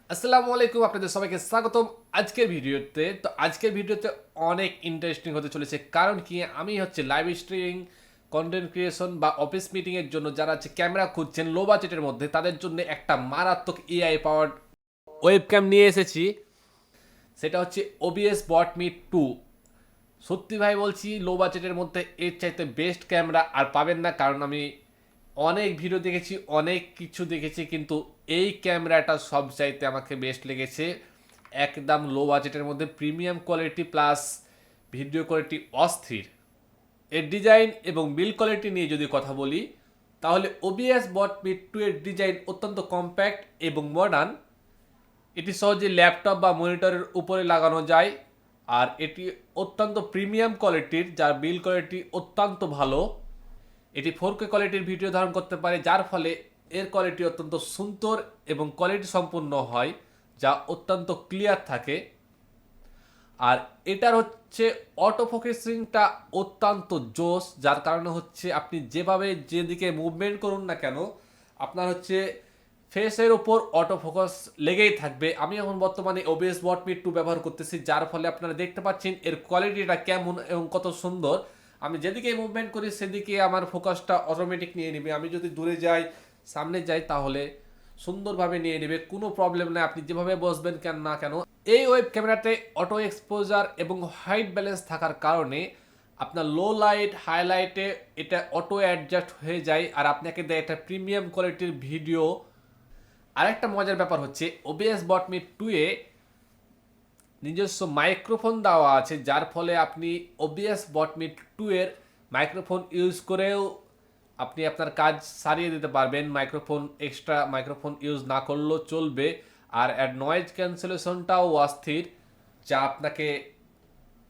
আসসালামু আলাইকুম, আপনাদের সবাইকে স্বাগতম আজকের ভিডিওতে। তো আজকের ভিডিওতে অনেক ইন্টারেস্টিং হতে চলেছে, কারণ কি আমি হচ্ছে লাইভ স্ট্রিমিং, কন্টেন্ট ক্রিয়েশন বা অফিস মিটিংয়ের জন্য যারা হচ্ছে ক্যামেরা খুঁজছেন লো বাজেটের মধ্যে, তাদের জন্য একটা মারাত্মক এআই পাওয়ার্ড ওয়েবক্যাম নিয়ে এসেছি। সেটা হচ্ছে ওবিএস বটমি 2। সত্যি ভাই বলছি, লো বাজেটের মধ্যে এর চাইতে বেস্ট ক্যামেরা আর পাবেন না। কারণ আমি অনেক ভিডিও দেখেছি, অনেক কিছু দেখেছি, কিন্তু এই ক্যামেরাটা সব চাইতে আমাকে বেস্ট লেগেছে। একদম লো বাজেটের মধ্যে premium quality plus video quality অস্থির। এর ডিজাইন এবং বিল্ড কোয়ালিটি নিয়ে যদি কথা বলি, তাহলে ওবিএস বট Mi 2 এর ডিজাইন অত্যন্ত কম্প্যাক্ট এবং মডার্ন। এটি সহজে ল্যাপটপ বা মনিটরের উপরে লাগানো যায়। আর এটি অত্যন্ত প্রিমিয়াম কোয়ালিটির, যার বিল্ড কোয়ালিটি অত্যন্ত ভালো। এটি 4K কোয়ালিটির ভিডিও ধারণ করতে পারে, যার ফলে এর কোয়ালিটি অত্যন্ত সুন্দর এবং কোয়ালিটি সম্পূর্ণ হয়, যা অত্যন্ত ক্লিয়ার থাকে। আর এটার হচ্ছে অটো ফোকাসিংটা অত্যন্ত জোস, যার কারণে হচ্ছে আপনি যেভাবে যেদিকে মুভমেন্ট করুন না কেন, আপনার হচ্ছে ফেসের উপর অটো ফোকাস লেগেই থাকবে। আমি এখন বর্তমানে ওবিএস বট Mi 2 ব্যবহার করতেছি, যার ফলে আপনারা দেখতে পাচ্ছেন এর কোয়ালিটিটা কেমন এবং কত সুন্দর। আমি যেদিকে মুভমেন্ট করি সেদিকে আমার ফোকাসটা অটোমেটিক নিয়ে নেবে। আমি যদি দূরে যাই, সামনে যাই, তাহলে সুন্দরভাবে নিয়ে নেবে, কোনো প্রবলেম নেই। আপনি যেভাবে বসবেন কেন না কেন, এই ওয়েব ক্যামেরাতে অটো এক্সপোজার এবং হাইট ব্যালেন্স থাকার কারণে আপনার লো লাইট হাইলাইটে এটা অটো অ্যাডজাস্ট হয়ে যায়, আর আপনাকে দেয় একটা প্রিমিয়াম কোয়ালিটির ভিডিও। আরেকটা মজার ব্যাপার হচ্ছে ওবিএস বট Mi 2 এ নিজস্ব মাইক্রোফোন দেওয়া আছে, যার ফলে আপনি ওবিএস বট Mi 2 এর মাইক্রোফোন ইউজ করেও আপনি আপনার কাজ সারিয়ে দিতে পারবেন। মাইক্রোফোন, এক্সট্রা মাইক্রোফোন ইউজ না করলেও চলবে। আর এর নয়েজ ক্যান্সেলেশনটাও অস্থির, যা আপনাকে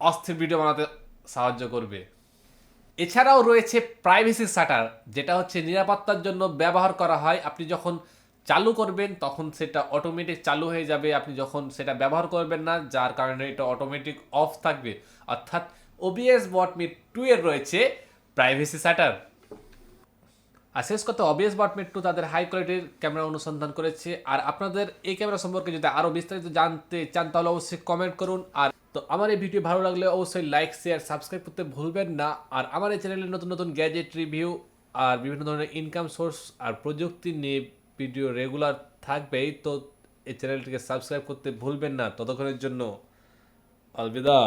অস্থির ভিডিও বানাতে সাহায্য করবে। এছাড়াও রয়েছে প্রাইভেসি শাটার, যেটা হচ্ছে নিরাপত্তার জন্য ব্যবহার করা হয়। আপনি যখন চালু করবেন তখন সেটা অটোমেটিক চালু হয়ে যাবে, আপনি যখন সেটা ব্যবহার করবেন না, যার কারণে এটা অটোমেটিক অফ থাকবে। অর্থাৎ ওবিএস বট Mi 2 এর রয়েছে প্রাইভেসি শাটার। আর শেষ কথা, অবিএস বট Mi 2 তাদের হাই কোয়ালিটির ক্যামেরা অনুসন্ধান করেছে। আর আপনাদের এই ক্যামেরা সম্পর্কে যদি আরও বিস্তারিত জানতে চান, তাহলে অবশ্যই কমেন্ট করুন। আর তো আমার এই ভিডিও ভালো লাগলে অবশ্যই লাইক, শেয়ার, সাবস্ক্রাইব করতে ভুলবেন না। আর আমার এই চ্যানেলে নতুন নতুন গ্যাজেট রিভিউ আর বিভিন্ন ধরনের ইনকাম সোর্স আর প্রযুক্তি নিয়ে ভিডিও রেগুলার থাকবেই। তো এই চ্যানেলটিকে সাবস্ক্রাইব করতে ভুলবেন না। ততক্ষণের জন্য আলবিদা।